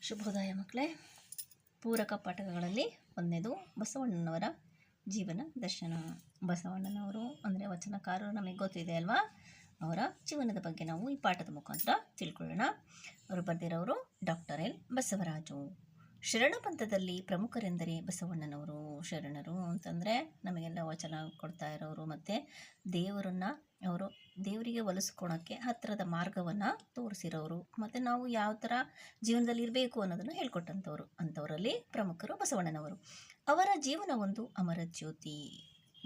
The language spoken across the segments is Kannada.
ಶುಭೋದಯ ಮಕ್ಕಳೇ. ಪೂರಕ ಪಾಠಗಳಲ್ಲಿ ಒಂದನೇದು ಬಸವಣ್ಣನವರ ಜೀವನ ದರ್ಶನ. ಬಸವಣ್ಣನವರು ಅಂದರೆ ವಚನಕಾರರು ನಮಗೆ ಗೊತ್ತಿದೆ ಅಲ್ವಾ. ಅವರ ಜೀವನದ ಬಗ್ಗೆ ನಾವು ಈ ಪಾಠದ ಮುಖಾಂತರ ತಿಳ್ಕೊಳ್ಳೋಣ. ಅವರು ಬರೆದಿರೋರು ಡಾಕ್ಟರ್ ಎಲ್ ಬಸವರಾಜು. ಶರಣ ಪಂಥದಲ್ಲಿ ಪ್ರಮುಖರೆಂದರೆ ಬಸವಣ್ಣನವರು. ಶರಣರು ಅಂತಂದರೆ ನಮಗೆಲ್ಲ ವಚನ ಕೊಡ್ತಾ ಇರೋರು ಮತ್ತು ಅವರು ದೇವರಿಗೆ ಒಲಿಸ್ಕೊಳೋಕ್ಕೆ ಹತ್ತಿರದ ಮಾರ್ಗವನ್ನು ತೋರಿಸಿರೋರು ಮತ್ತು ನಾವು ಯಾವ ಥರ ಜೀವನದಲ್ಲಿ ಇರಬೇಕು ಅನ್ನೋದನ್ನು ಹೇಳ್ಕೊಟ್ಟಂಥವ್ರು. ಅಂಥವರಲ್ಲಿ ಪ್ರಮುಖರು ಬಸವಣ್ಣನವರು. ಅವರ ಜೀವನ ಒಂದು ಅಮರ ಜ್ಯೋತಿ.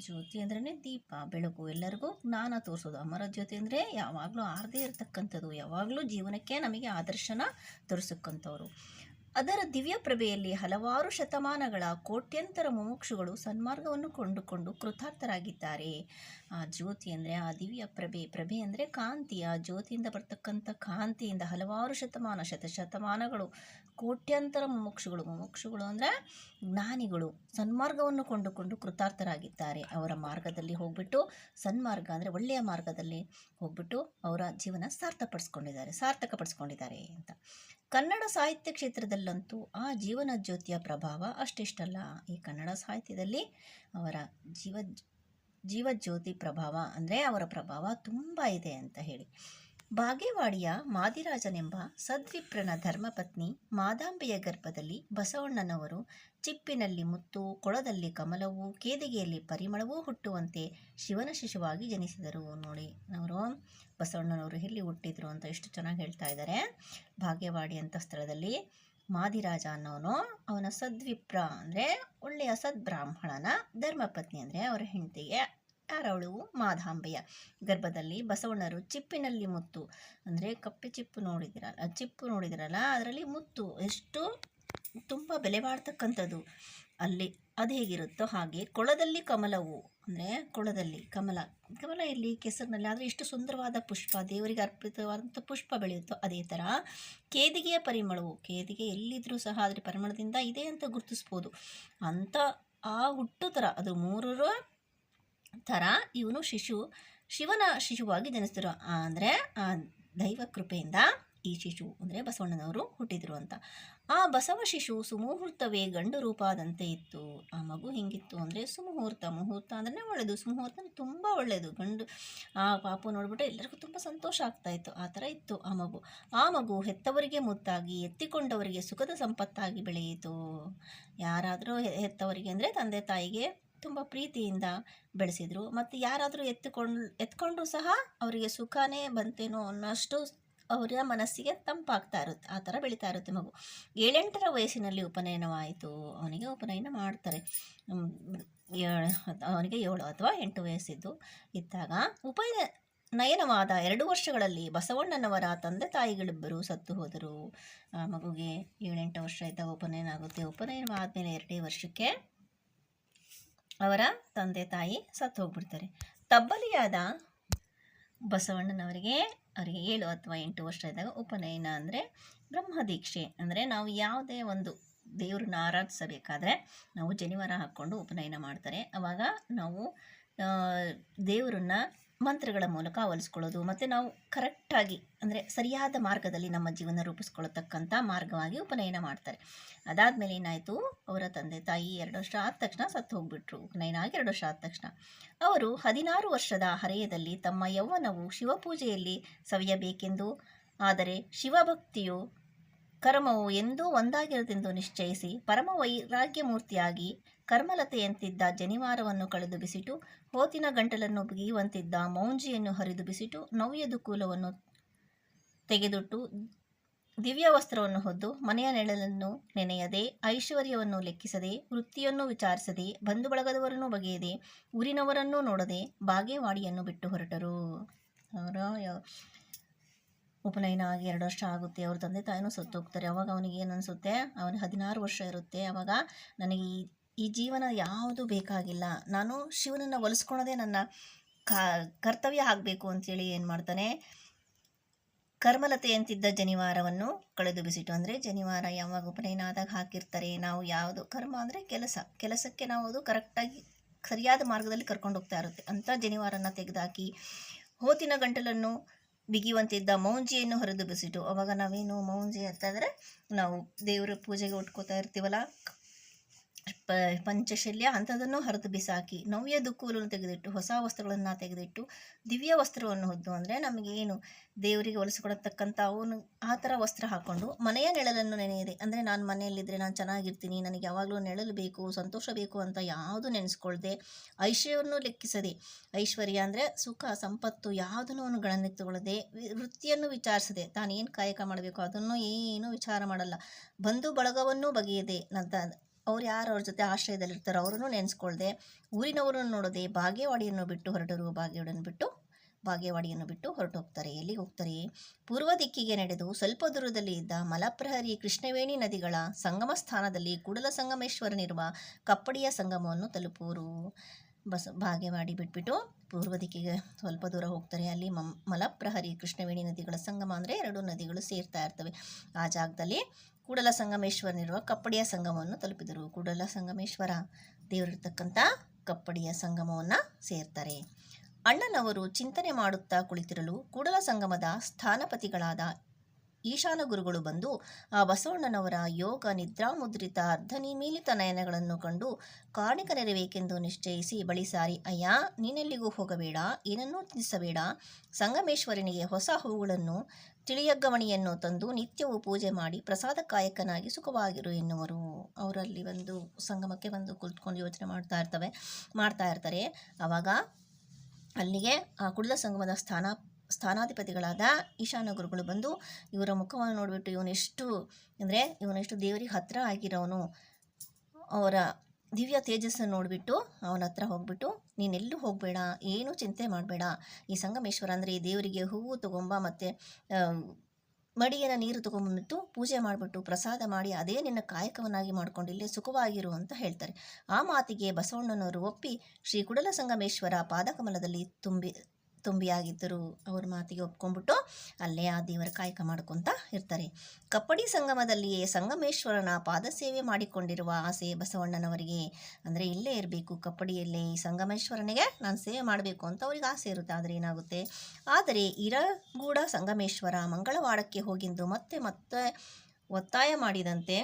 ಜ್ಯೋತಿ ಅಂದ್ರೇ ದೀಪ, ಬೆಳಕು, ಎಲ್ಲರಿಗೂ ಜ್ಞಾನ ತೋರಿಸೋದು. ಅಮರ ಜ್ಯೋತಿ ಅಂದರೆ ಯಾವಾಗಲೂ ಆರದೇ ಇರತಕ್ಕಂಥದ್ದು, ಯಾವಾಗಲೂ ಜೀವನಕ್ಕೆ ನಮಗೆ ಆದರ್ಶನ ತೋರಿಸಕ್ಕಂಥವ್ರು. ಅದರ ದಿವ್ಯ ಪ್ರಭೆಯಲ್ಲಿ ಹಲವಾರು ಶತಮಾನಗಳ ಕೋಟ್ಯಂತರ ಮುಮುಕ್ಷುಗಳು ಸನ್ಮಾರ್ಗವನ್ನು ಕೊಂಡುಕೊಂಡು ಕೃತಾರ್ಥರಾಗಿದ್ದಾರೆ. ಆ ಜ್ಯೋತಿ ಅಂದರೆ ಆ ದಿವ್ಯ ಪ್ರಭೆ ಅಂದರೆ ಕಾಂತಿ. ಆ ಜ್ಯೋತಿಯಿಂದ ಬರ್ತಕ್ಕಂಥ ಕಾಂತಿಯಿಂದ ಹಲವಾರು ಶತಮಾನಗಳು ಕೋಟ್ಯಂತರ ಮುಮುಕ್ಷುಗಳು ಅಂದರೆ ಜ್ಞಾನಿಗಳು ಸನ್ಮಾರ್ಗವನ್ನು ಕೊಂಡುಕೊಂಡು ಕೃತಾರ್ಥರಾಗಿದ್ದಾರೆ. ಅವರ ಮಾರ್ಗದಲ್ಲಿ ಹೋಗ್ಬಿಟ್ಟು, ಸನ್ಮಾರ್ಗ ಅಂದರೆ ಒಳ್ಳೆಯ ಮಾರ್ಗದಲ್ಲಿ ಹೋಗ್ಬಿಟ್ಟು ಅವರ ಜೀವನ ಸಾರ್ಥಕಪಡಿಸ್ಕೊಂಡಿದ್ದಾರೆ ಅಂತ. ಕನ್ನಡ ಸಾಹಿತ್ಯ ಕ್ಷೇತ್ರದಲ್ಲಂತೂ ಆ ಜೀವನ ಜ್ಯೋತಿಯ ಪ್ರಭಾವ ಅಷ್ಟಿಷ್ಟಲ್ಲ. ಈ ಕನ್ನಡ ಸಾಹಿತ್ಯದಲ್ಲಿ ಅವರ ಜೀವಜ್ಯೋತಿ ಪ್ರಭಾವ ಅಂದರೆ ಅವರ ಪ್ರಭಾವ ತುಂಬ ಇದೆ ಅಂತ ಹೇಳಿ. ಬಾಗೇವಾಡಿಯ ಮಾದಿರಾಜನೆಂಬ ಸದ್ವಿಪ್ರನ ಧರ್ಮಪತ್ನಿ ಮಾದಾಂಬೆಯ ಗರ್ಭದಲ್ಲಿ ಬಸವಣ್ಣನವರು ಚಿಪ್ಪಿನಲ್ಲಿ ಮುತ್ತು, ಕೊಳದಲ್ಲಿ ಕಮಲವು, ಕೇದಿಗೆಯಲ್ಲಿ ಪರಿಮಳವೂ ಹುಟ್ಟುವಂತೆ ಶಿವನ ಶಿಶುವಾಗಿ ಜನಿಸಿದರು. ನೋಡಿ ಅವರು ಬಸವಣ್ಣನವರು ಎಲ್ಲಿ ಹುಟ್ಟಿದ್ರು ಅಂತ ಎಷ್ಟು ಚೆನ್ನಾಗಿ ಹೇಳ್ತಾ ಇದ್ದಾರೆ. ಬಾಗೇವಾಡಿ ಅಂತ ಸ್ಥಳದಲ್ಲಿ ಮಾದಿರಾಜ ಅನ್ನೋನು ಅವನ ಸದ್ವಿಪ್ರ ಅಂದರೆ ಒಳ್ಳೆಯ ಸದ್ಬ್ರಾಹ್ಮಣನ ಧರ್ಮಪತ್ನಿ ಅಂದರೆ ಅವರ ಹೆಂಡತಿಗೆ ಯಾರವಳು ಮಾದಾಂಬೆಯ ಗರ್ಭದಲ್ಲಿ ಬಸವಣ್ಣರು ಚಿಪ್ಪಿನಲ್ಲಿ ಮುತ್ತು ಅಂದರೆ ಕಪ್ಪೆ ಚಿಪ್ಪು ನೋಡಿದಿರಲ್ಲ ಅದರಲ್ಲಿ ಮುತ್ತು ಎಷ್ಟು ತುಂಬ ಬೆಲೆ ಬಾಳ್ತಕ್ಕಂಥದ್ದು. ಅಲ್ಲಿ ಅದು ಹೇಗಿರುತ್ತೋ ಹಾಗೆ ಕೊಳದಲ್ಲಿ ಕಮಲವು ಅಂದರೆ ಕೊಳದಲ್ಲಿ ಕಮಲ ಇಲ್ಲಿ ಕೆಸರಿನಲ್ಲಿ ಆದರೆ ಎಷ್ಟು ಸುಂದರವಾದ ಪುಷ್ಪ, ದೇವರಿಗೆ ಅರ್ಪಿತವಾದಂಥ ಪುಷ್ಪ ಬೆಳೆಯುತ್ತೋ ಅದೇ ಥರ ಕೇದಿಗೆಯ ಪರಿಮಳವು, ಕೇದಿಗೆ ಎಲ್ಲಿದ್ರೂ ಸಹ ಅದರ ಪರಿಮಳದಿಂದ ಇದೆ ಅಂತ ಗುರುತಿಸ್ಬೋದು. ಅಂಥ ಆ ಹುಟ್ಟು ಥರ ಅದು ಮೂರರ ಥರ ಇವನು ಶಿವನ ಶಿಶುವಾಗಿ ಜನಿಸಿದ್ರು. ಅಂದರೆ ಆ ದೈವ ಕೃಪೆಯಿಂದ ಈ ಶಿಶು ಅಂದರೆ ಬಸವಣ್ಣನವರು ಹುಟ್ಟಿದ್ರು ಅಂತ. ಆ ಬಸವ ಶಿಶು ಸುಮುಹೂರ್ತವೇ ಗಂಡು ರೂಪದಂತೆ ಇತ್ತು. ಆ ಮಗು ಹೆಂಗಿತ್ತು ಅಂದರೆ ಮುಹೂರ್ತ ಅಂದ್ರೆ ಒಳ್ಳೆಯದು, ಸುಮುಹೂರ್ತ ತುಂಬ ಒಳ್ಳೆಯದು. ಗಂಡು ಆ ಪಾಪು ನೋಡ್ಬಿಟ್ಟು ಎಲ್ಲರಿಗೂ ತುಂಬ ಸಂತೋಷ ಆಗ್ತಾಯಿತ್ತು. ಆ ಥರ ಇತ್ತು ಆ ಮಗು ಹೆತ್ತವರಿಗೆ ಮುತ್ತಾಗಿ, ಎತ್ತಿಕೊಂಡವರಿಗೆ ಸುಖದ ಸಂಪತ್ತಾಗಿ ಬೆಳೆಯಿತು. ಯಾರಾದರೂ ಹೆತ್ತವರಿಗೆ ಅಂದರೆ ತಂದೆ ತಾಯಿಗೆ ತುಂಬ ಪ್ರೀತಿಯಿಂದ ಬೆಳೆಸಿದ್ರು. ಮತ್ತು ಯಾರಾದರೂ ಎತ್ಕೊಂಡ್ರು ಸಹ ಅವರಿಗೆ ಸುಖನೇ ಬಂತೇನೋ ಅನ್ನೋಷ್ಟು ಅವರ ಮನಸ್ಸಿಗೆ ತಂಪಾಗ್ತಾ ಇರುತ್ತೆ. ಆ ಥರ ಬೆಳೀತಾ ಇರುತ್ತೆ ಮಗು. 7-8 ವಯಸ್ಸಿನಲ್ಲಿ ಉಪನಯನವಾಯಿತು. ಅವನಿಗೆ ಉಪನಯನ ಮಾಡ್ತಾರೆ. ಅವನಿಗೆ 7 ಅಥವಾ 8 ವಯಸ್ಸಿದ್ದು ಇದ್ದಾಗ ಉಪನಯನವಾದ 2 ವರ್ಷಗಳಲ್ಲಿ ಬಸವಣ್ಣನವರ ತಂದೆ ತಾಯಿಗಳಿಬ್ಬರು ಸತ್ತು ಹೋದರು. ಆ ಮಗುಗೆ 7-8 ವರ್ಷ ಇದ್ದಾಗ ಉಪನಯನ ಆಗುತ್ತೆ. ಉಪನಯನವಾದಮೇಲೆ 2 ವರ್ಷಕ್ಕೆ ಅವರ ತಂದೆ ತಾಯಿ ಸತ್ತು ಹೋಗ್ಬಿಡ್ತಾರೆ. ತಬ್ಬಲಿಯಾದ ಬಸವಣ್ಣನವರಿಗೆ 7 ಅಥವಾ 8 ವರ್ಷ ಇದ್ದಾಗ ಉಪನಯನ ಅಂದರೆ ಬ್ರಹ್ಮದೀಕ್ಷೆ. ಅಂದರೆ ನಾವು ಯಾವುದೇ ಒಂದು ದೇವ್ರನ್ನ ಆರಾಧಿಸಬೇಕಾದ್ರೆ ನಾವು ಜನಿವಾರ ಹಾಕ್ಕೊಂಡು ಉಪನಯನ ಮಾಡ್ತಾರೆ. ಆವಾಗ ನಾವು ದೇವರನ್ನ ಮಂತ್ರಗಳ ಮೂಲಕ ಒಲಿಸ್ಕೊಳ್ಳೋದು ಮತ್ತು ನಾವು ಕರೆಕ್ಟಾಗಿ ಅಂದರೆ ಸರಿಯಾದ ಮಾರ್ಗದಲ್ಲಿ ನಮ್ಮ ಜೀವನ ರೂಪಿಸ್ಕೊಳ್ಳತಕ್ಕಂಥ ಮಾರ್ಗವಾಗಿ ಉಪನಯನ ಮಾಡ್ತಾರೆ. ಅದಾದಮೇಲೆ ಏನಾಯಿತು, ಅವರ ತಂದೆ ತಾಯಿ 2 ವರ್ಷ ಆದ ತಕ್ಷಣ ಸತ್ತು ಹೋಗ್ಬಿಟ್ರು. ಉಪನಯನ ಆಗಿ 2 ವರ್ಷ ಆದ ತಕ್ಷಣ ಅವರು 16 ವರ್ಷದ ಹರೆಯದಲ್ಲಿ ತಮ್ಮ ಯೌವನವು ಶಿವಪೂಜೆಯಲ್ಲಿ ಸವಿಯಬೇಕೆಂದು, ಆದರೆ ಶಿವಭಕ್ತಿಯು ಕರ್ಮವು ಎಂದೂ ಒಂದಾಗಿರದೆಂದು ನಿಶ್ಚಯಿಸಿ ಪರಮ ವೈರಾಗ್ಯಮೂರ್ತಿಯಾಗಿ ಕರ್ಮಲತೆಯಂತಿದ್ದ ಜನಿವಾರವನ್ನು ಕಳೆದು ಬಿಸಿಟು, ಹೋತಿನ ಗಂಟಲನ್ನು ಬಿಗಿಯುವಂತಿದ್ದ ಮೌಂಜಿಯನ್ನು ಹರಿದು ಬಿಸಿಟು, ನವ್ಯದ ಕೂಲವನ್ನು ತೆಗೆದುಟ್ಟು, ದಿವ್ಯ ವಸ್ತ್ರವನ್ನು ಹೊದ್ದು, ಮನೆಯ ನೆಳಲನ್ನು ನೆನೆಯದೆ, ಐಶ್ವರ್ಯವನ್ನು ಲೆಕ್ಕಿಸದೆ, ವೃತ್ತಿಯನ್ನು ವಿಚಾರಿಸದೆ, ಬಂಧು ಬಳಗದವರನ್ನು ಬಗೆಯದೆ, ಊರಿನವರನ್ನು ನೋಡದೆ ಬಾಗೇವಾಡಿಯನ್ನು ಬಿಟ್ಟು ಹೊರಟರು. ಅವರ ಉಪನಯನ ಆಗಿ 2 ವರ್ಷ ಆಗುತ್ತೆ. ಅವ್ರ ತಂದೆ ತಾಯಿನೂ ಸತ್ತು ಹೋಗ್ತಾರೆ. ಅವಾಗ ಅವನಿಗೆ ಏನು ಅನಿಸುತ್ತೆ, ಅವನಿಗೆ 16 ವರ್ಷ ಇರುತ್ತೆ. ಆವಾಗ ನನಗೆ ಈ ಜೀವನ ಯಾವುದು ಬೇಕಾಗಿಲ್ಲ, ನಾನು ಶಿವನನ್ನು ಒಲಿಸ್ಕೊಳೋದೇ ನನ್ನ ಕರ್ತವ್ಯ ಆಗಬೇಕು ಅಂತೇಳಿ ಏನು ಮಾಡ್ತಾನೆ, ಕರ್ಮಲತೆಯಂತಿದ್ದ ಜನಿವಾರವನ್ನು ಕಳೆದು ಬಿಸಿಟು. ಅಂದರೆ ಜನಿವಾರ ಯಾವಾಗ ಉಪನಯನ ಆದಾಗ ಹಾಕಿರ್ತಾರೆ. ನಾವು ಯಾವುದು ಕರ್ಮ ಅಂದರೆ ಕೆಲಸಕ್ಕೆ ನಾವು ಅದು ಕರೆಕ್ಟಾಗಿ ಸರಿಯಾದ ಮಾರ್ಗದಲ್ಲಿ ಕರ್ಕೊಂಡು ಹೋಗ್ತಾ ಇರುತ್ತೆ ಅಂತ ಜನಿವಾರನ ತೆಗೆದುಹಾಕಿ, ಹೋತಿನ ಗಂಟಲನ್ನು ಬಿಗಿಯುವಂತಿದ್ದ ಮೌಂಜಿಯನ್ನು ಹೊರದು ಬಿಸಿಟು. ಅವಾಗ ನಾವೇನು ಮೌಂಜಿ ಅಂತಂದರೆ ನಾವು ದೇವರ ಪೂಜೆಗೆ ಉಟ್ಕೋತಾ ಇರ್ತೀವಲ್ಲ, ಪಂಚಶಲ್ಯ ಅಂಥದನ್ನು ಹರಿದು ಬಿಸಾಕಿ ನವ್ಯ ದುಃಖವನ್ನು ತೆಗೆದಿಟ್ಟು ಹೊಸ ವಸ್ತ್ರಗಳನ್ನು ತೆಗೆದಿಟ್ಟು ದಿವ್ಯ ವಸ್ತ್ರವನ್ನು ಹೊದ್ದು, ಅಂದರೆ ನಮಗೆ ಏನು ದೇವರಿಗೆ ಹೊಲಿಸಿಕೊಡತಕ್ಕಂಥ ಅವನು ಆ ಥರ ವಸ್ತ್ರ ಹಾಕ್ಕೊಂಡು ಮನೆಯ ನೆಳಲನ್ನು ನೆನೆಯಿದೆ. ಅಂದರೆ ನಾನು ಮನೆಯಲ್ಲಿದ್ದರೆ ನಾನು ಚೆನ್ನಾಗಿರ್ತೀನಿ, ನನಗೆ ಯಾವಾಗಲೂ ನೆಳಲು ಬೇಕು, ಸಂತೋಷ ಬೇಕು ಅಂತ ಯಾವುದು ನೆನೆಸ್ಕೊಳ್ದೆ, ಐಶ್ವರ್ಯವನ್ನು ಲೆಕ್ಕಿಸದೆ, ಐಶ್ವರ್ಯ ಅಂದರೆ ಸುಖ ಸಂಪತ್ತು ಯಾವುದನ್ನು ಅವನು ಗಣನೆತ್ತುಕೊಳ್ಳದೆ, ವೃತ್ತಿಯನ್ನು ವಿಚಾರಿಸದೆ, ತಾನೇನು ಕಾಯಕ ಮಾಡಬೇಕು ಅದನ್ನು ಏನೂ ವಿಚಾರ ಮಾಡಲ್ಲ, ಬಂಧು ಬಳಗವನ್ನು ಬಗೆಯದೆ, ಅವ್ರು ಯಾರು ಅವ್ರ ಜೊತೆ ಆಶ್ರಯದಲ್ಲಿರ್ತಾರೋ ಅವರನ್ನು ನೆನೆಸ್ಕೊಳ್ದೆ, ಊರಿನವರನ್ನು ನೋಡದೆ ಬಾಗೇವಾಡಿಯನ್ನು ಬಿಟ್ಟು ಹೊರಟು ಹೋಗ್ತಾರೆ. ಎಲ್ಲಿಗೆ ಹೋಗ್ತಾರೆ? ಪೂರ್ವ ದಿಕ್ಕಿಗೆ ನಡೆದು ಸ್ವಲ್ಪ ದೂರದಲ್ಲಿ ಇದ್ದ ಮಲಪ್ರಹರಿ ಕೃಷ್ಣವೇಣಿ ನದಿಗಳ ಸಂಗಮ ಸ್ಥಾನದಲ್ಲಿ ಕೂಡಲ ಸಂಗಮೇಶ್ವರನಿರುವ ಕಪ್ಪಡಿಯ ಸಂಗಮವನ್ನು ತಲುಪುವರು. ಬಾಗೇವಾಡಿ ಬಿಟ್ಬಿಟ್ಟು ಪೂರ್ವ ದಿಕ್ಕಿಗೆ ಸ್ವಲ್ಪ ದೂರ ಹೋಗ್ತಾರೆ. ಅಲ್ಲಿ ಮಲಪ್ರಹರಿ ಕೃಷ್ಣವೇಣಿ ನದಿಗಳ ಸಂಗಮ ಅಂದರೆ 2 ನದಿಗಳು ಸೇರ್ತಾ ಇರ್ತವೆ. ಆ ಜಾಗದಲ್ಲಿ ಕೂಡಲ ಸಂಗಮೇಶ್ವರನಿರುವ ಕಪ್ಪಡಿಯ ಸಂಗಮವನ್ನು ತಲುಪಿದರು. ಕೂಡಲ ಸಂಗಮೇಶ್ವರ ದೇವರಿರ್ತಕ್ಕಂಥ ಕಪ್ಪಡಿಯ ಸಂಗಮವನ್ನು ಸೇರ್ತಾರೆ. ಅಣ್ಣನವರು ಚಿಂತನೆ ಮಾಡುತ್ತಾ ಕುಳಿತಿರಲು ಕೂಡಲ ಸಂಗಮದ ಸ್ಥಾನಪತಿಗಳಾದ ಈಶಾನ ಗುರುಗಳು ಬಂದು ಆ ಬಸವಣ್ಣನವರ ಯೋಗ ನಿದ್ರಾಮುದ್ರಿತ ಅರ್ಧನಿಮೀಲಿತ ನಯನಗಳನ್ನು ಕಂಡು ಕಾಣಿಕನಿರಬೇಕೆಂದು ನಿಶ್ಚಯಿಸಿ ಬಳಿ ಸಾರಿ, ಅಯ್ಯ, ನೀನೆಲ್ಲಿಗೂ ಹೋಗಬೇಡ, ಏನನ್ನೂ ತಿಳಿಸಬೇಡ, ಸಂಗಮೇಶ್ವರನಿಗೆ ಹೊಸ ಹೂಗಳನ್ನು ತಿಳಿಯಗ್ಗವಣಿಯನ್ನು ತಂದು ನಿತ್ಯವೂ ಪೂಜೆ ಮಾಡಿ ಪ್ರಸಾದ ಕಾಯಕನಾಗಿ ಸುಖವಾಗಿರು ಎನ್ನುವರು. ಅವರಲ್ಲಿ ಒಂದು ಸಂಗಮಕ್ಕೆ ಬಂದು ಕುಳಿತುಕೊಂಡು ಯೋಚನೆ ಮಾಡ್ತಾ ಇರ್ತಾರೆ. ಆವಾಗ ಅಲ್ಲಿಗೆ ಆ ಕೂಡಲ ಸಂಗಮದ ಸ್ಥಾನಾಧಿಪತಿಗಳಾದ ಈಶಾನ ಗುರುಗಳು ಬಂದು ಇವರ ಮುಖವನ್ನು ನೋಡಿಬಿಟ್ಟು ಇವನೆಷ್ಟು ದೇವರಿಗೆ ಹತ್ತಿರ ಆಗಿರೋನು, ಅವರ ದಿವ್ಯ ತೇಜಸ್ಸನ್ನು ನೋಡಿಬಿಟ್ಟು ಅವನ ಹತ್ರ ಹೋಗ್ಬಿಟ್ಟು, ನೀನೆಲ್ಲೂ ಹೋಗಬೇಡ, ಏನೂ ಚಿಂತೆ ಮಾಡಬೇಡ, ಈ ಸಂಗಮೇಶ್ವರ ಅಂದರೆ ಈ ದೇವರಿಗೆ ಹೂವು ತಗೊಂಬ, ಮತ್ತು ಮಡಿಯನ್ನು ನೀರು ತೊಗೊಂಬಂದ್ಬಿಟ್ಟು ಪೂಜೆ ಮಾಡಿಬಿಟ್ಟು ಪ್ರಸಾದ ಮಾಡಿ ಅದೇ ನಿನ್ನ ಕಾಯಕವನ್ನಾಗಿ ಮಾಡ್ಕೊಂಡು ಇಲ್ಲೇ ಸುಖವಾಗಿರು ಅಂತ ಹೇಳ್ತಾರೆ. ಆ ಮಾತಿಗೆ ಬಸವಣ್ಣನವರು ಒಪ್ಪಿ ಶ್ರೀ ಕೂಡಲ ಸಂಗಮೇಶ್ವರ ಪಾದಕಮಲದಲ್ಲಿ ತುಂಬಿಯಾಗಿದ್ದರು. ಅವ್ರ ಮಾತಿಗೆ ಒಪ್ಕೊಂಡ್ಬಿಟ್ಟು ಅಲ್ಲೇ ಆ ದೇವರ ಕಾಯಕ ಮಾಡ್ಕೊತ ಇರ್ತಾರೆ. ಕಪ್ಪಡಿ ಸಂಗಮದಲ್ಲಿಯೇ ಸಂಗಮೇಶ್ವರನ ಪಾದಸೇವೆ ಮಾಡಿಕೊಂಡಿರುವ ಆಸೆ ಬಸವಣ್ಣನವರಿಗೆ. ಅಂದರೆ ಇಲ್ಲೇ ಇರಬೇಕು, ಕಪ್ಪಡಿಯಲ್ಲೇ ಈ ಸಂಗಮೇಶ್ವರನಿಗೆ ನಾನು ಸೇವೆ ಮಾಡಬೇಕು ಅಂತ ಅವ್ರಿಗೆ ಆಸೆ ಇರುತ್ತೆ. ಆದರೆ ಏನಾಗುತ್ತೆ, ಆದರೆ ಇರಗೂಡ ಸಂಗಮೇಶ್ವರ ಮಂಗಳವಾಡಕ್ಕೆ ಹೋಗಿದ್ದು ಮತ್ತೆ ಒತ್ತಾಯ ಮಾಡಿದಂತೆ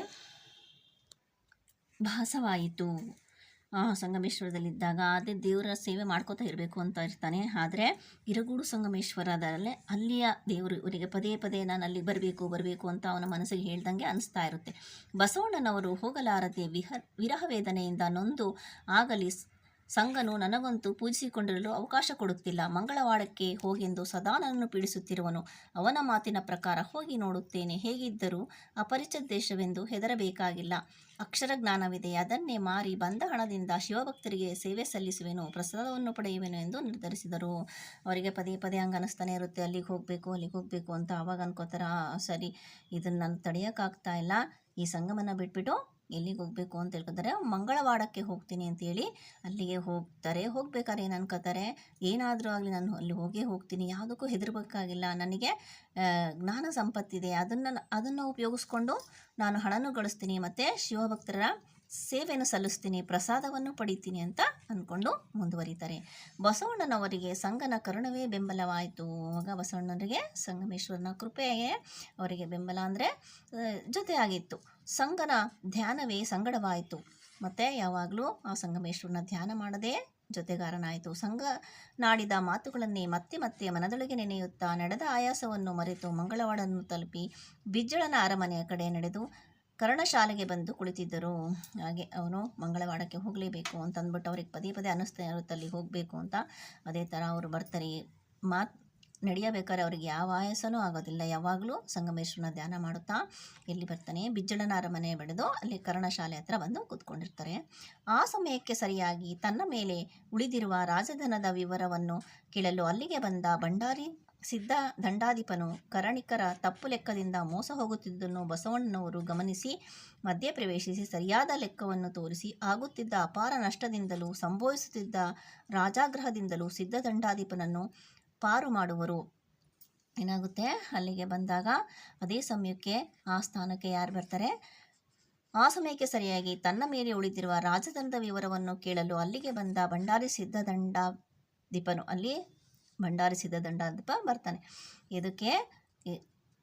ಭಾಸವಾಯಿತು. ಸಂಗಮೇಶ್ವರದಲ್ಲಿದ್ದಾಗ ಅದೇ ದೇವರ ಸೇವೆ ಮಾಡ್ಕೋತಾ ಇರಬೇಕು ಅಂತ ಇರ್ತಾನೆ. ಆದರೆ ಇರಗೂಡು ಸಂಗಮೇಶ್ವರದಲ್ಲೇ ಅಲ್ಲಿಯ ದೇವರು ಇವರಿಗೆ ಪದೇ ಪದೇ ನಾನು ಅಲ್ಲಿಗೆ ಬರಬೇಕು ಅಂತ ಅವನ ಮನಸ್ಸಿಗೆ ಹೇಳ್ದಂಗೆ ಅನಿಸ್ತಾ ಇರುತ್ತೆ. ಬಸವಣ್ಣನವರು ಹೋಗಲಾರದೆ ವಿರಹ ವೇದನೆಯಿಂದ ನೊಂದು ಆಗಲಿ ಸಂಗನು ನನಗಂತೂ ಪೂಜಿಸಿಕೊಂಡಿರಲು ಅವಕಾಶ ಕೊಡುತ್ತಿಲ್ಲ, ಮಂಗಳವಾಡಕ್ಕೆ ಹೋಗೆಂದು ಸದಾ ನನ್ನನ್ನು ಪೀಡಿಸುತ್ತಿರುವನು. ಅವನ ಮಾತಿನ ಪ್ರಕಾರ ಹೋಗಿ ನೋಡುತ್ತೇನೆ. ಹೇಗಿದ್ದರೂ ಅಪರಿಚಿತ ದೇಶವೆಂದು ಹೆದರಬೇಕಾಗಿಲ್ಲ. ಅಕ್ಷರ ಜ್ಞಾನವಿದೆ, ಅದನ್ನೇ ಮಾರಿ ಬಂದ ಹಣದಿಂದ ಶಿವಭಕ್ತರಿಗೆ ಸೇವೆ ಸಲ್ಲಿಸುವೆನು, ಪ್ರಸಾದವನ್ನು ಪಡೆಯುವೆನು ಎಂದು ನಿರ್ಧರಿಸಿದರು. ಅವರಿಗೆ ಪದೇ ಪದೇ ಹಂಗೆ ಅನ್ನಿಸ್ತಾನೆ ಇರುತ್ತೆ, ಅಲ್ಲಿಗೆ ಹೋಗಬೇಕು ಅಂತ. ಆವಾಗ ಅನ್ಕೋತಾರ, ಸರಿ, ಇದನ್ನು ನಾನು ತಡೆಯೋಕ್ಕಾಗ್ತಾ ಇಲ್ಲ, ಈ ಸಂಗಮನ ಬಿಟ್ಬಿಟ್ಟು ಎಲ್ಲಿಗೆ ಹೋಗಬೇಕು ಅಂತ ಹೇಳ್ಕೊತಾರೆ. ಮಂಗಳವಾಡಕ್ಕೆ ಹೋಗ್ತೀನಿ ಅಂತೇಳಿ ಅಲ್ಲಿಗೆ ಹೋಗ್ತಾರೆ. ಹೋಗ್ಬೇಕಾದ್ರೆ ಏನು ಅನ್ಕೋತಾರೆ, ಏನಾದರೂ ಆಗಲಿ ನಾನು ಅಲ್ಲಿ ಹೋಗ್ತೀನಿ, ಯಾವುದಕ್ಕೂ ಹೆದರ್ಬೇಕಾಗಿಲ್ಲ, ನನಗೆ ಜ್ಞಾನ ಸಂಪತ್ತಿದೆ, ಅದನ್ನು ಉಪಯೋಗಿಸ್ಕೊಂಡು ನಾನು ಹಣನೂ ಗಳಿಸ್ತೀನಿ, ಮತ್ತು ಶಿವಭಕ್ತರ ಸೇವೆಯನ್ನು ಸಲ್ಲಿಸ್ತೀನಿ, ಪ್ರಸಾದವನ್ನು ಪಡಿತೀನಿ ಅಂತ ಅಂದ್ಕೊಂಡು ಮುಂದುವರಿತಾರೆ. ಬಸವಣ್ಣನವರಿಗೆ ಸಂಗನ ಕರುಣವೇ ಬೆಂಬಲವಾಯಿತು. ಆವಾಗ ಬಸವಣ್ಣನವರಿಗೆ ಸಂಗಮೇಶ್ವರನ ಕೃಪೆಯೇ ಅವರಿಗೆ ಬೆಂಬಲ, ಅಂದರೆ ಜೊತೆ ಆಗಿತ್ತು. ಸಂಗನ ಧ್ಯಾನವೇ ಸಂಗಡವಾಯಿತು. ಮತ್ತು ಯಾವಾಗಲೂ ಆ ಸಂಗಮೇಶ್ವರನ ಧ್ಯಾನ ಮಾಡದೇ ಜೊತೆಗಾರನಾಯಿತು. ಸಂಘ ನಾಡಿದ ಮಾತುಗಳನ್ನೇ ಮತ್ತೆ ಮತ್ತೆ ಮನದೊಳಗೆ ನೆನೆಯುತ್ತಾ ನಡೆದ ಆಯಾಸವನ್ನು ಮರೆತು ಮಂಗಳವಾಡನ್ನು ತಲುಪಿ ಬಿಜ್ಜಳನ ಅರಮನೆಯ ಕಡೆ ನಡೆದು ಕರ್ಣಶಾಲೆಗೆ ಬಂದು ಕುಳಿತಿದ್ದರು. ಹಾಗೆ ಅವನು ಮಂಗಳವಾಡಕ್ಕೆ ಹೋಗಲೇಬೇಕು ಅಂತ ಅಂದ್ಬಿಟ್ಟು ಅವ್ರಿಗೆ ಪದೇ ಪದೇ ಅನ್ನಿಸ್ತಾ ಇರುತ್ತೆ ಅಲ್ಲಿಗೆ ಹೋಗಬೇಕು ಅಂತ. ಅದೇ ಥರ ಅವರು ಬರ್ತಾರೆ. ನಡೆಯಬೇಕಾದ್ರೆ ಅವ್ರಿಗೆ ಯಾವ ಆಯಾಸನೂ ಆಗೋದಿಲ್ಲ. ಯಾವಾಗಲೂ ಸಂಗಮೇಶ್ವರನ ಧ್ಯಾನ ಮಾಡುತ್ತಾ ಎಲ್ಲಿ ಬರ್ತಾನೆ, ಬಿಜ್ಜಳನ ಅರಮನೆ ಬೆಳೆದು ಅಲ್ಲಿ ಕರ್ಣಶಾಲೆ ಹತ್ರ ಬಂದು ಕೂತ್ಕೊಂಡಿರ್ತಾರೆ. ಆ ಸಮಯಕ್ಕೆ ಸರಿಯಾಗಿ ತನ್ನ ಮೇಲೆ ಉಳಿದಿರುವ ರಾಜಧನದ ವಿವರವನ್ನು ಕೇಳಲು ಅಲ್ಲಿಗೆ ಬಂದ ಭಂಡಾರಿ ಸಿದ್ಧ ದಂಡಾಧಿಪನು ಕರಣಿಕರ ತಪ್ಪು ಲೆಕ್ಕದಿಂದ ಮೋಸ ಹೋಗುತ್ತಿದ್ದುದನ್ನು ಬಸವಣ್ಣನವರು ಗಮನಿಸಿ ಮಧ್ಯಪ್ರವೇಶಿಸಿ ಸರಿಯಾದ ಲೆಕ್ಕವನ್ನು ತೋರಿಸಿ ಆಗುತ್ತಿದ್ದ ಅಪಾರ ನಷ್ಟದಿಂದಲೂ ಸಂಭವಿಸುತ್ತಿದ್ದ ರಾಜಾಗ್ರಹದಿಂದಲೂ ಸಿದ್ಧ ದಂಡಾಧಿಪನನ್ನು ಪಾರು ಮಾಡುವರು. ಏನಾಗುತ್ತೆ, ಅಲ್ಲಿಗೆ ಬಂದಾಗ ಅದೇ ಸಮಯಕ್ಕೆ ಆ ಸ್ಥಾನಕ್ಕೆ ಯಾರು ಬರ್ತಾರೆ, ಆ ಸಮಯಕ್ಕೆ ಸರಿಯಾಗಿ ತನ್ನ ಮೇಲೆ ಉಳಿದಿರುವ ರಾಜಧನದ ವಿವರವನ್ನು ಕೇಳಲು ಅಲ್ಲಿಗೆ ಬಂದ ಭಂಡಾರಿ ಸಿದ್ಧ ದಂಡಾಧಿಪನು ಅಲ್ಲಿ ಭಂಡಾರಿ ಸಿದ್ಧದಂಡಾಧಿಪ ಬರ್ತಾನೆ. ಇದಕ್ಕೆ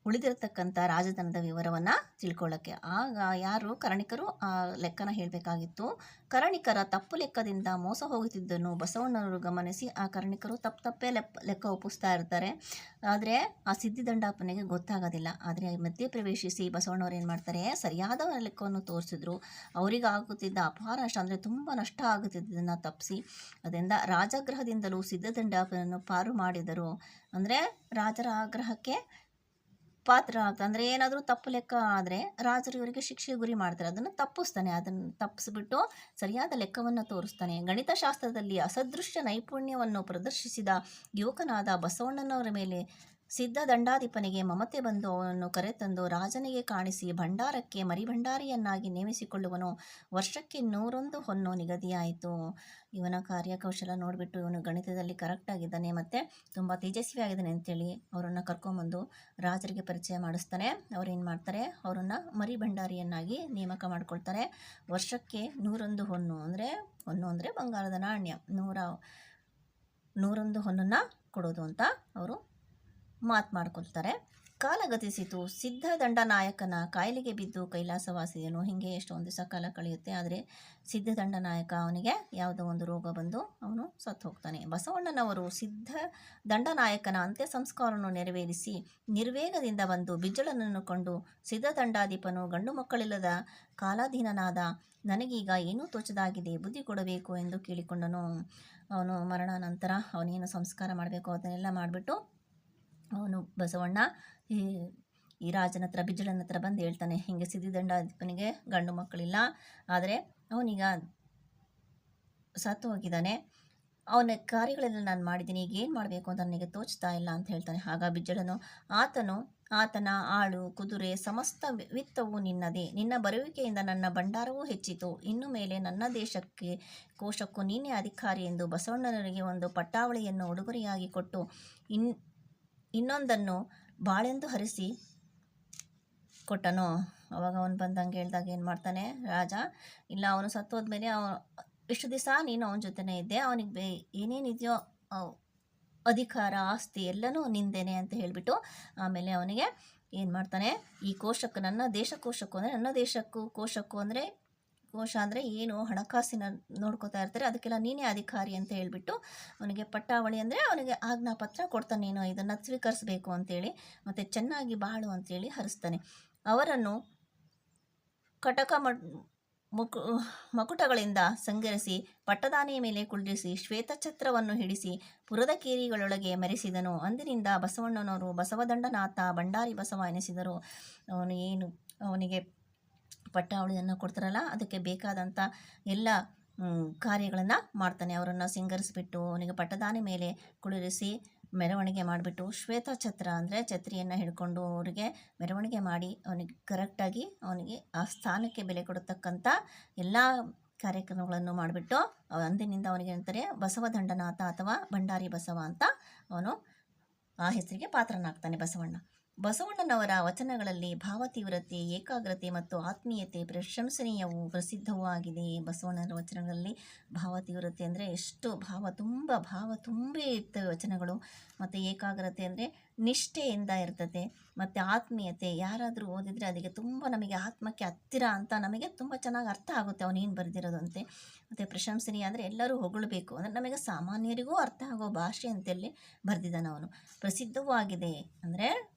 ಉಳಿದಿರತಕ್ಕಂಥ ರಾಜಧನದ ವಿವರವನ್ನು ತಿಳ್ಕೊಳ್ಳೋಕ್ಕೆ. ಆಗ ಯಾರು ಕರ್ಣಿಕರು ಆ ಲೆಕ್ಕನ ಹೇಳಬೇಕಾಗಿತ್ತು. ಕರ್ಣಿಕರ ತಪ್ಪು ಲೆಕ್ಕದಿಂದ ಮೋಸ ಹೋಗುತ್ತಿದ್ದನ್ನು ಬಸವಣ್ಣನವರು ಗಮನಿಸಿ ಆ ಕರ್ಣಿಕರು ತಪ್ಪೇ ಲೆಕ್ಕ ಒಪ್ಪಿಸ್ತಾ ಇರ್ತಾರೆ. ಆದರೆ ಆ ಸಿದ್ಧಿದಂಡಾಪನಿಗೆ ಗೊತ್ತಾಗೋದಿಲ್ಲ. ಆದರೆ ಮಧ್ಯೆ ಪ್ರವೇಶಿಸಿ ಬಸವಣ್ಣವ್ರು ಏನು ಮಾಡ್ತಾರೆ, ಸರಿಯಾದ ಲೆಕ್ಕವನ್ನು ತೋರಿಸಿದ್ರು. ಅವರಿಗೆ ಆಗುತ್ತಿದ್ದ ಅಪಾರ ನಷ್ಟ, ಅಂದರೆ ತುಂಬ ನಷ್ಟ ಆಗುತ್ತಿದ್ದದನ್ನು ತಪ್ಪಿಸಿ ಅದರಿಂದ ರಾಜಾಗ್ರಹದಿಂದಲೂ ಸಿದ್ಧದಂಡಾಪನನ್ನು ಪಾರು ಮಾಡಿದರು. ಅಂದರೆ ರಾಜರ ಆಗ್ರಹಕ್ಕೆ ಪಾತ್ರ ಆಗ್ತದೆ. ಅಂದರೆ ಏನಾದರೂ ತಪ್ಪು ಲೆಕ್ಕ ಆದರೆ ರಾಜರು ಇವರಿಗೆ ಶಿಕ್ಷೆ ಗುರಿ ಮಾಡ್ತಾರೆ. ಅದನ್ನು ತಪ್ಪಿಸ್ತಾನೆ. ಅದನ್ನು ತಪ್ಪಿಸ್ಬಿಟ್ಟು ಸರಿಯಾದ ಲೆಕ್ಕವನ್ನು ತೋರಿಸ್ತಾನೆ. ಗಣಿತಶಾಸ್ತ್ರದಲ್ಲಿ ಅಸದೃಶ್ಯ ನೈಪುಣ್ಯವನ್ನು ಪ್ರದರ್ಶಿಸಿದ ಯುವಕನಾದ ಬಸವಣ್ಣನವರ ಮೇಲೆ ಸಿದ್ಧದಂಡಾಧಿಪನಿಗೆ ಮಮತೆ ಬಂದು ಅವನನ್ನು ಕರೆತಂದು ರಾಜನಿಗೆ ಕಾಣಿಸಿ ಭಂಡಾರಕ್ಕೆ ಮರಿಭಂಡಾರಿಯನ್ನಾಗಿ ನೇಮಿಸಿಕೊಳ್ಳುವನು. ವರ್ಷಕ್ಕೆ 101 ಹೊನ್ನು ನಿಗದಿಯಾಯಿತು. ಇವನ ಕಾರ್ಯಕೌಶಲ ನೋಡಿಬಿಟ್ಟು ಇವನು ಗಣಿತದಲ್ಲಿ ಕರೆಕ್ಟಾಗಿದ್ದಾನೆ ಮತ್ತು ತುಂಬ ತೇಜಸ್ವಿಯಾಗಿದ್ದಾನೆ ಅಂತೇಳಿ ಅವರನ್ನು ಕರ್ಕೊಂಬಂದು ರಾಜರಿಗೆ ಪರಿಚಯ ಮಾಡಿಸ್ತಾನೆ. ಅವ್ರೇನು ಮಾಡ್ತಾರೆ, ಅವರನ್ನು ಮರಿಭಂಡಾರಿಯನ್ನಾಗಿ ನೇಮಕ ಮಾಡ್ಕೊಳ್ತಾರೆ. ವರ್ಷಕ್ಕೆ 101 ಹೊನ್ನು, ಹೊನ್ನು ಅಂದರೆ ಬಂಗಾರದ ನಾಣ್ಯ, 101 ಹೊನ್ನನ್ನು ಕೊಡೋದು ಅಂತ ಅವರು ಮಾತು ಮಾಡ್ಕೊಳ್ತಾರೆ. ಕಾಲ ಗತಿಸಿತು. ಸಿದ್ಧದಂಡನಾಯಕನ ಕಾಯಿಲೆಗೆ ಬಿದ್ದು ಕೈಲಾಸವಾಸಿದನು. ಹೀಗೆ ಎಷ್ಟೊಂದು ದಿವಸ ಕಾಲ ಕಳೆಯುತ್ತೆ. ಆದರೆ ಸಿದ್ಧದಂಡನಾಯಕ ಅವನಿಗೆ ಯಾವುದೋ ಒಂದು ರೋಗ ಬಂದು ಅವನು ಸತ್ತು ಹೋಗ್ತಾನೆ. ಬಸವಣ್ಣನವರು ಸಿದ್ಧದಂಡನಾಯಕನ ಅಂತ್ಯ ಸಂಸ್ಕಾರವನ್ನು ನೆರವೇರಿಸಿ ನಿರ್ವೇಗದಿಂದ ಬಂದು ಬಿಜ್ಜಳನನ್ನು ಕೊಂಡು ಸಿದ್ಧದಂಡಾಧಿಪನು ಗಂಡು ಮಕ್ಕಳಿಲ್ಲದ ಕಾಲಾಧೀನನಾದ ನನಗೀಗ ಏನೂ ತೋಚದಾಗಿದೆ, ಬುದ್ಧಿ ಕೊಡಬೇಕು ಎಂದು ಕೇಳಿಕೊಂಡನು. ಅವನು ಮರಣಾನಂತರ ಅವನೇನು ಸಂಸ್ಕಾರ ಮಾಡಬೇಕು ಅದನ್ನೆಲ್ಲ ಮಾಡಿಬಿಟ್ಟು ಅವನು ಬಸವಣ್ಣ ಈ ರಾಜನ ಹತ್ರ ಬಿಜ್ಜಳನ ಹತ್ರ ಬಂದು ಹೇಳ್ತಾನೆ, ಹೀಗೆ ಸಿದ್ಧಿದಂಡಾಧಿಪನಿಗೆ ಗಂಡು ಮಕ್ಕಳಿಲ್ಲ, ಆದರೆ ಅವನೀಗ ಸತ್ತು ಹೋಗಿದ್ದಾನೆ, ಅವನ ಕಾರ್ಯಗಳೆಲ್ಲ ನಾನು ಮಾಡಿದ್ದೀನಿ, ಈಗ ಏನು ಮಾಡಬೇಕು ಅಂತ ನನಗೆ ತೋಚ್ತಾ ಇಲ್ಲ ಅಂತ ಹೇಳ್ತಾನೆ. ಆಗ ಬಿಜ್ಜಳನು ಆತನ ಆಳು ಕುದುರೆ ಸಮಸ್ತ ವಿತ್ತವು ನಿನ್ನದೇ, ನಿನ್ನ ಬರುವಿಕೆಯಿಂದ ನನ್ನ ಭಂಡಾರವೂ ಹೆಚ್ಚಿತು, ಇನ್ನು ಮೇಲೆ ನನ್ನ ದೇಶಕ್ಕೆ ಕೋಶಕ್ಕೂ ನೀನೇ ಅಧಿಕಾರಿ ಎಂದು ಬಸವಣ್ಣನವರಿಗೆ ಒಂದು ಪಟ್ಟಾವಳಿಯನ್ನು ಉಡುಗೊರೆಯಾಗಿ ಕೊಟ್ಟು ಇನ್ನೊಂದನ್ನು ಬಾಳೆಂದು ಹರಿಸಿ ಕೊಟ್ಟನು. ಅವಾಗ ಅವನು ಬಂದಂಗೆ ಹೇಳ್ದಾಗ ಏನು ಮಾಡ್ತಾನೆ ರಾಜ, ಇಲ್ಲ ಅವನು ಸತ್ತೋದ್ಮೇಲೆ ಇಷ್ಟು ದಿವಸ ನೀನು ಅವನ ಜೊತೆನೇ ಇದ್ದೆ, ಅವನಿಗೆ ಏನೇನಿದೆಯೋ ಅಧಿಕಾರ ಆಸ್ತಿ ಎಲ್ಲನೂ ನಿಂದೇನೆ ಅಂತ ಹೇಳಿಬಿಟ್ಟು ಆಮೇಲೆ ಅವನಿಗೆ ಏನು ಮಾಡ್ತಾನೆ, ಈ ಕೋಶಕ್ಕೆ ನನ್ನ ದೇಶ ಕೋಶಕ್ಕೂ ಅಂದರೆ ನನ್ನ ದೇಶಕ್ಕೂ ಕೋಶಕ್ಕೂ ಅಂದರೆ ಕೋಶ ಅಂದರೆ ಏನು ಹಣಕಾಸಿನ ನೋಡ್ಕೋತಾ ಇರ್ತಾರೆ, ಅದಕ್ಕೆಲ್ಲ ನೀನೇ ಅಧಿಕಾರಿ ಅಂತ ಹೇಳಿಬಿಟ್ಟು ಅವನಿಗೆ ಪಟ್ಟಾವಳಿ ಅಂದರೆ ಅವನಿಗೆ ಆಜ್ಞಾಪತ್ರ ಕೊಡ್ತಾನೆ, ನೀನು ಇದನ್ನು ಸ್ವೀಕರಿಸಬೇಕು ಅಂತೇಳಿ ಮತ್ತು ಚೆನ್ನಾಗಿ ಬಾಳು ಅಂತೇಳಿ ಹರಿಸ್ತಾನೆ. ಅವರನ್ನು ಕಟಕ ಮಕುಟಗಳಿಂದ ಸಂಗರಿಸಿ ಪಟ್ಟದಾನೆಯ ಮೇಲೆ ಕುಳ್ಳಿರಿಸಿ ಶ್ವೇತಛತ್ರವನ್ನು ಹಿಡಿಸಿ ಪುರದ ಕೇರಿಗಳೊಳಗೆ ಮೆರೆಸಿದನು. ಅಂದಿನಿಂದ ಬಸವಣ್ಣನವರು ಬಸವದಂಡನಾಥ ಭಂಡಾರಿ ಬಸವ ಎನಿಸಿದರು. ಅವನಿಗೆ ಪಟ್ಟಾವಳಿಯನ್ನು ಕೊಡ್ತಾರಲ್ಲ, ಅದಕ್ಕೆ ಬೇಕಾದಂಥ ಎಲ್ಲ ಕಾರ್ಯಗಳನ್ನು ಮಾಡ್ತಾನೆ. ಅವರನ್ನು ಸಿಂಗರಿಸಿಬಿಟ್ಟು ಅವನಿಗೆ ಪಟ್ಟದಾನೆ ಮೇಲೆ ಕುಳ್ಳಿರಿಸಿ ಮೆರವಣಿಗೆ ಮಾಡಿಬಿಟ್ಟು ಶ್ವೇತಛತ್ರ ಅಂದರೆ ಛತ್ರಿಯನ್ನು ಹಿಡ್ಕೊಂಡು ಅವರಿಗೆ ಮೆರವಣಿಗೆ ಮಾಡಿ ಅವನಿಗೆ ಕರೆಕ್ಟಾಗಿ ಅವನಿಗೆ ಆ ಸ್ಥಾನಕ್ಕೆ ಬೆಲೆ ಕೊಡತಕ್ಕಂಥ ಎಲ್ಲ ಕಾರ್ಯಕ್ರಮಗಳನ್ನು ಮಾಡಿಬಿಟ್ಟು ಅಂದಿನಿಂದ ಅವನಿಗೆ ಅಂತಾರೆ ಬಸವದಂಡನಾಥ ಅಥವಾ ಭಂಡಾರಿ ಬಸವ ಅಂತ ಅವನು ಆ ಹೆಸರಿಗೆ ಪಾತ್ರನಾಗ್ತಾನೆ ಬಸವಣ್ಣ. ಬಸವಣ್ಣನವರ ವಚನಗಳಲ್ಲಿ ಭಾವತೀವ್ರತೆ, ಏಕಾಗ್ರತೆ ಮತ್ತು ಆತ್ಮೀಯತೆ ಪ್ರಶಂಸನೀಯವೂ ಪ್ರಸಿದ್ಧವೂ ಆಗಿದೆ. ಬಸವಣ್ಣನ ವಚನಗಳಲ್ಲಿ ಭಾವತೀವ್ರತೆ ಅಂದರೆ ಎಷ್ಟು ಭಾವ ತುಂಬೇ ಇರ್ತವೆ ವಚನಗಳು, ಮತ್ತು ಏಕಾಗ್ರತೆ ಅಂದರೆ ನಿಷ್ಠೆಯಿಂದ ಇರ್ತದೆ, ಮತ್ತು ಆತ್ಮೀಯತೆ ಯಾರಾದರೂ ಓದಿದರೆ ಅದಕ್ಕೆ ತುಂಬ ನಮಗೆ ಆತ್ಮಕ್ಕೆ ಹತ್ತಿರ ಅಂತ ನಮಗೆ ತುಂಬ ಚೆನ್ನಾಗಿ ಅರ್ಥ ಆಗುತ್ತೆ ಅವನೇನು ಬರೆದಿರೋದಂತೆ. ಮತ್ತು ಪ್ರಶಂಸನೀಯ ಅಂದರೆ ಎಲ್ಲರೂ ಹೊಗಳಬೇಕು, ಅಂದರೆ ನಮಗೆ ಸಾಮಾನ್ಯರಿಗೂ ಅರ್ಥ ಆಗೋ ಭಾಷೆ ಅಂತೇಳಿ ಬರೆದಿದ್ದಾನೆ ಅವನು. ಪ್ರಸಿದ್ಧವೂ ಆಗಿದೆ ಅಂದರೆ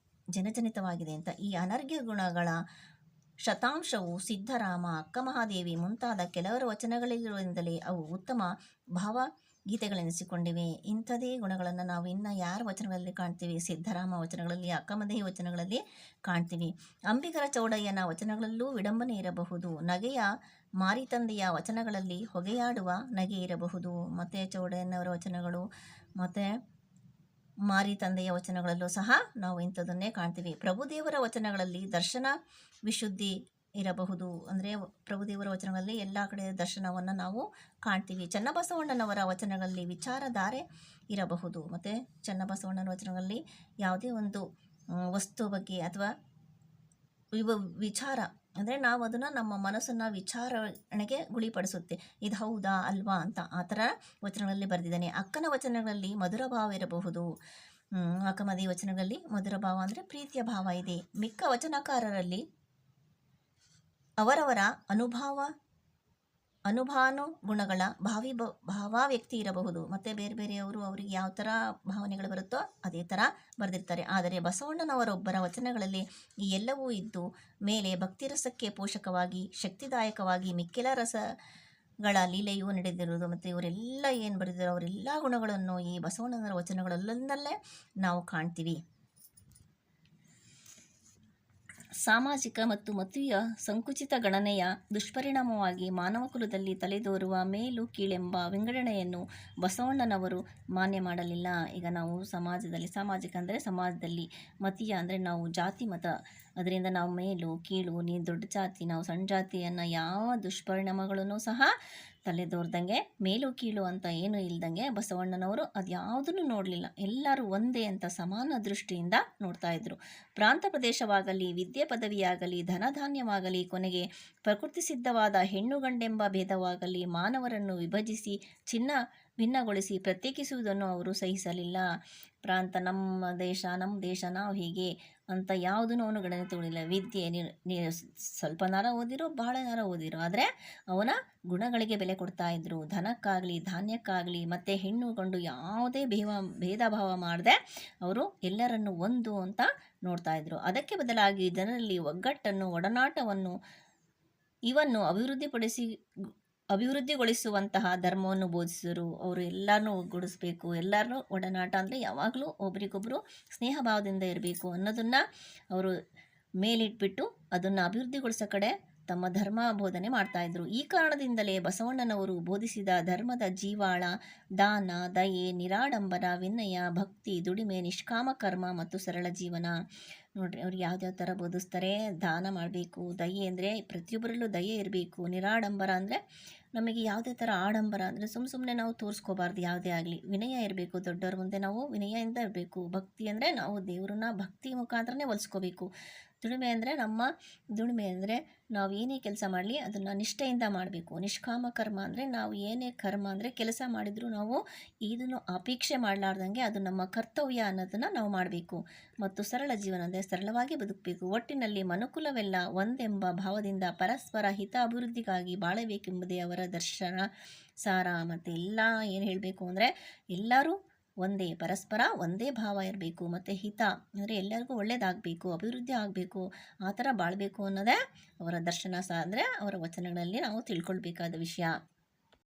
ಜನಜನಿತವಾಗಿದೆ ಅಂತ. ಈ ಅನರ್ಘ್ಯ ಗುಣಗಳ ಶತಾಂಶವು ಸಿದ್ಧರಾಮ, ಅಕ್ಕಮಹಾದೇವಿ ಮುಂತಾದ ಕೆಲವರ ವಚನಗಳಿರುವುದರಿಂದಲೇ ಅವು ಉತ್ತಮ ಭಾವಗೀತೆಗಳೆನಿಸಿಕೊಂಡಿವೆ. ಇಂಥದೇ ಗುಣಗಳನ್ನು ನಾವು ಇನ್ನು ಯಾರ ವಚನಗಳಲ್ಲಿ ಕಾಣ್ತೀವಿ? ಸಿದ್ಧರಾಮ ವಚನಗಳಲ್ಲಿ, ಅಕ್ಕಮದೇವಿ ವಚನಗಳಲ್ಲಿ ಕಾಣ್ತೀವಿ. ಅಂಬಿಗರ ಚೌಡಯ್ಯನ ವಚನಗಳಲ್ಲೂ ವಿಡಂಬನೆ ಇರಬಹುದು. ನಗೆಯ ಮಾರಿತಂದೆಯ ವಚನಗಳಲ್ಲಿ ಹೊಗೆಯಾಡುವ ನಗೆ ಇರಬಹುದು. ಮತ್ತು ಚೌಡಯ್ಯನವರ ವಚನಗಳು ಮತ್ತು ಮಾರಿ ತಂದೆಯ ವಚನಗಳಲ್ಲೂ ಸಹ ನಾವು ಇಂಥದ್ದನ್ನೇ ಕಾಣ್ತೀವಿ. ಪ್ರಭುದೇವರ ವಚನಗಳಲ್ಲಿ ದರ್ಶನ ವಿಶುದ್ಧಿ ಇರಬಹುದು. ಅಂದರೆ ಪ್ರಭುದೇವರ ವಚನಗಳಲ್ಲಿ ಎಲ್ಲ ಕಡೆ ದರ್ಶನವನ್ನು ನಾವು ಕಾಣ್ತೀವಿ. ಚನ್ನಬಸವಣ್ಣನವರ ವಚನಗಳಲ್ಲಿ ವಿಚಾರಧಾರೆ ಇರಬಹುದು. ಮತ್ತು ಚನ್ನಬಸವಣ್ಣನ ವಚನಗಳಲ್ಲಿ ಯಾವುದೇ ಒಂದು ವಸ್ತು ಬಗ್ಗೆ ಅಥವಾ ವಿಚಾರ ಅಂದರೆ ನಾವು ಅದನ್ನು ನಮ್ಮ ಮನಸ್ಸನ್ನು ವಿಚಾರಣೆಗೆ ಗುಳಿಪಡಿಸುತ್ತೆ. ಇದು ಹೌದಾ ಅಲ್ವಾ ಅಂತ ಆ ಥರ ವಚನಗಳಲ್ಲಿ ಬರೆದಿದ್ದಾನೆ. ಅಕ್ಕನ ವಚನಗಳಲ್ಲಿ ಮಧುರ ಭಾವ ಇರಬಹುದು. ಅಕ್ಕಮದಿ ವಚನಗಳಲ್ಲಿ ಮಧುರ ಭಾವ ಅಂದರೆ ಪ್ರೀತಿಯ ಭಾವ ಇದೆ. ಮಿಕ್ಕ ವಚನಕಾರರಲ್ಲಿ ಅವರವರ ಅನುಭಾನುಗುಣಗಳ ಭಾವಾವ್ಯಕ್ತಿ ಇರಬಹುದು. ಮತ್ತು ಬೇರೆ ಬೇರೆಯವರು ಅವರಿಗೆ ಯಾವ ಥರ ಭಾವನೆಗಳು ಬರುತ್ತೋ ಅದೇ ಥರ ಬರೆದಿರ್ತಾರೆ. ಆದರೆ ಬಸವಣ್ಣನವರೊಬ್ಬರ ವಚನಗಳಲ್ಲಿ ಈ ಎಲ್ಲವೂ ಇದ್ದು ಮೇಲೆ ಭಕ್ತಿರಸಕ್ಕೆ ಪೋಷಕವಾಗಿ ಶಕ್ತಿದಾಯಕವಾಗಿ ಮಿಕ್ಕೆಲ ರಸಗಳ ಲೀಲೆಯೂ ನಡೆದಿರುವುದು. ಮತ್ತು ಇವರೆಲ್ಲ ಏನು ಬರೆದಿರೋ ಅವರೆಲ್ಲ ಗುಣಗಳನ್ನು ಈ ಬಸವಣ್ಣನವರ ವಚನಗಳಲ್ಲೇ ನಾವು ಕಾಣ್ತೀವಿ. ಸಾಮಾಜಿಕ ಮತ್ತು ಮತೀಯ ಸಂಕುಚಿತ ಗಣನೆಯ ದುಷ್ಪರಿಣಾಮವಾಗಿ ಮಾನವ ಕುಲದಲ್ಲಿ ತಲೆದೋರುವ ಮೇಲು ಕೀಳೆಂಬ ವಿಂಗಡಣೆಯನ್ನು ಬಸವಣ್ಣನವರು ಮಾನ್ಯ ಮಾಡಲಿಲ್ಲ. ಈಗ ನಾವು ಸಾಮಾಜಿಕ ಅಂದರೆ ಸಮಾಜದಲ್ಲಿ, ಮತೀಯ ಅಂದರೆ ನಾವು ಜಾತಿ ಮತ, ಅದರಿಂದ ನಾವು ಮೇಲು ಕೀಳು, ನೀ ದೊಡ್ಡ ಜಾತಿ ನಾವು ಸಣ್ಣ ಜಾತಿ ಅನ್ನೋ ಯಾವ ದುಷ್ಪರಿಣಾಮಗಳನ್ನು ಸಹ ತಲೆದೋರ್ದಂಗೆ, ಮೇಲು ಕೀಳು ಅಂತ ಏನೂ ಇಲ್ದಂಗೆ ಬಸವಣ್ಣನವರು ಅದು ಯಾವುದನ್ನು ನೋಡಲಿಲ್ಲ. ಎಲ್ಲರೂ ಒಂದೇ ಅಂತ ಸಮಾನ ದೃಷ್ಟಿಯಿಂದ ನೋಡ್ತಾ ಇದ್ರು. ಪ್ರಾಂತ ಪ್ರದೇಶವಾಗಲಿ, ವಿದ್ಯೆ ಪದವಿಯಾಗಲಿ, ಧನಧಾನ್ಯವಾಗಲಿ, ಕೊನೆಗೆ ಪ್ರಕೃತಿ ಸಿದ್ಧವಾದ ಹೆಣ್ಣು ಗಂಡೆಂಬ ಭೇದವಾಗಲಿ ಮಾನವರನ್ನು ವಿಭಜಿಸಿ ಭಿನ್ನಗೊಳಿಸಿ ಪ್ರತ್ಯೇಕಿಸುವುದನ್ನು ಅವರು ಸಹಿಸಲಿಲ್ಲ. ಪ್ರಾಂತ ನಮ್ಮ ದೇಶ ನಾವು ಹೀಗೆ ಅಂತ ಯಾವುದನ್ನು ಅವನು ಗಣನೆ ತಗೊಳ್ಳಿಲ್ಲ. ವಿದ್ಯೆ ಸ್ವಲ್ಪ ನಾರ ಓದಿರೋ ಭಾಳ ನಾರ ಓದಿರೋ, ಆದರೆ ಅವನ ಗುಣಗಳಿಗೆ ಬೆಲೆ ಕೊಡ್ತಾ ಇದ್ರು. ಧನಕ್ಕಾಗಲಿ ಧಾನ್ಯಕ್ಕಾಗಲಿ ಮತ್ತು ಹೆಣ್ಣು ಗಂಡು ಯಾವುದೇ ಭೇದ ಭಾವ ಮಾಡದೆ ಅವರು ಎಲ್ಲರನ್ನು ಒಂದು ಅಂತ ನೋಡ್ತಾ ಇದ್ರು. ಅದಕ್ಕೆ ಬದಲಾಗಿ ಜನರಲ್ಲಿ ಒಗ್ಗಟ್ಟನ್ನು, ಒಡನಾಟವನ್ನು ಇವನ್ನು ಅಭಿವೃದ್ಧಿಗೊಳಿಸುವಂತಹ ಧರ್ಮವನ್ನು ಬೋಧಿಸಿದರು. ಅವರು ಎಲ್ಲರನ್ನೂ ಒಗ್ಗೂಡಿಸ್ಬೇಕು, ಎಲ್ಲರನ್ನೂ ಒಡನಾಟ ಅಂದರೆ ಯಾವಾಗಲೂ ಒಬ್ರಿಗೊಬ್ಬರು ಸ್ನೇಹ ಭಾವದಿಂದ ಇರಬೇಕು ಅನ್ನೋದನ್ನು ಅವರು ಮೇಲಿಟ್ಬಿಟ್ಟು ಅದನ್ನು ಅಭಿವೃದ್ಧಿಗೊಳಿಸೋ ಕಡೆ ತಮ್ಮ ಧರ್ಮ ಬೋಧನೆ ಮಾಡ್ತಾಯಿದ್ರು. ಈ ಕಾರಣದಿಂದಲೇ ಬಸವಣ್ಣನವರು ಬೋಧಿಸಿದ ಧರ್ಮದ ಜೀವಾಳ ದಾನ, ದಯೆ, ನಿರಾಡಂಬರ, ವಿನಯ, ಭಕ್ತಿ, ದುಡಿಮೆ, ನಿಷ್ಕಾಮ ಕರ್ಮ ಮತ್ತು ಸರಳ ಜೀವನ. ನೋಡ್ರಿ, ಅವ್ರು ಯಾವ್ಯಾವ ಥರ ಬೋಧಿಸ್ತಾರೆ. ದಾನ ಮಾಡಬೇಕು, ದಯೆ ಅಂದರೆ ಪ್ರತಿಯೊಬ್ಬರಲ್ಲೂ ದಯೆ ಇರಬೇಕು, ನಿರಾಡಂಬರ ಅಂದರೆ ನಮಗೆ ಯಾವುದೇ ಥರ ಆಡಂಬರ ಅಂದರೆ ಸುಮ್ಮನೆ ನಾವು ತೋರಿಸ್ಕೋಬಾರ್ದು ಯಾವುದೇ ಆಗಲಿ, ವಿನಯ ಇರಬೇಕು, ದೊಡ್ಡವ್ರ ಮುಂದೆ ನಾವು ವಿನಯದಿಂದ ಇರಬೇಕು. ಭಕ್ತಿ ಅಂದರೆ ನಾವು ದೇವರನ್ನ ಭಕ್ತಿ ಮುಖಾಂತರನೇ ಒಲಿಸ್ಕೋಬೇಕು. ದುಡಿಮೆ ಅಂದರೆ ನಾವು ಏನೇ ಕೆಲಸ ಮಾಡಲಿ ಅದನ್ನು ನಿಷ್ಠೆಯಿಂದ ಮಾಡಬೇಕು. ನಿಷ್ಕಾಮ ಕರ್ಮ ಅಂದರೆ ನಾವು ಏನೇ ಕರ್ಮ ಅಂದರೆ ಕೆಲಸ ಮಾಡಿದರೂ ನಾವು ಇದನ್ನು ಅಪೇಕ್ಷೆ ಮಾಡಲಾರ್ದಂಗೆ ಅದು ನಮ್ಮ ಕರ್ತವ್ಯ ಅನ್ನೋದನ್ನು ನಾವು ಮಾಡಬೇಕು. ಮತ್ತು ಸರಳ ಜೀವನ ಅಂದರೆ ಸರಳವಾಗಿ ಬದುಕಬೇಕು. ಒಟ್ಟಿನಲ್ಲಿ ಮನುಕುಲವೆಲ್ಲ ಒಂದೆಂಬ ಭಾವದಿಂದ ಪರಸ್ಪರ ಹಿತ ಅಭಿವೃದ್ಧಿಗಾಗಿ ಬಾಳಬೇಕೆಂಬುದೇ ಅವರ ದರ್ಶನ ಸಾರ. ಮತ್ತು ಎಲ್ಲ ಏನು ಹೇಳಬೇಕು ಅಂದರೆ ಎಲ್ಲರೂ ಒಂದೇ, ಪರಸ್ಪರ ಒಂದೇ ಭಾವ ಇರಬೇಕು. ಮತ್ತು ಹಿತ ಅಂದರೆ ಎಲ್ಲರಿಗೂ ಒಳ್ಳೆಯದಾಗಬೇಕು, ಅಭಿವೃದ್ಧಿ ಆಗಬೇಕು, ಆ ಥರ ಬಾಳಬೇಕು ಅನ್ನೋದೇ ಅವರ ದರ್ಶನ ಅಂದರೆ ಅವರ ವಚನಗಳಲ್ಲಿ ನಾವು ತಿಳ್ಕೊಳ್ಬೇಕಾದ ವಿಷಯ.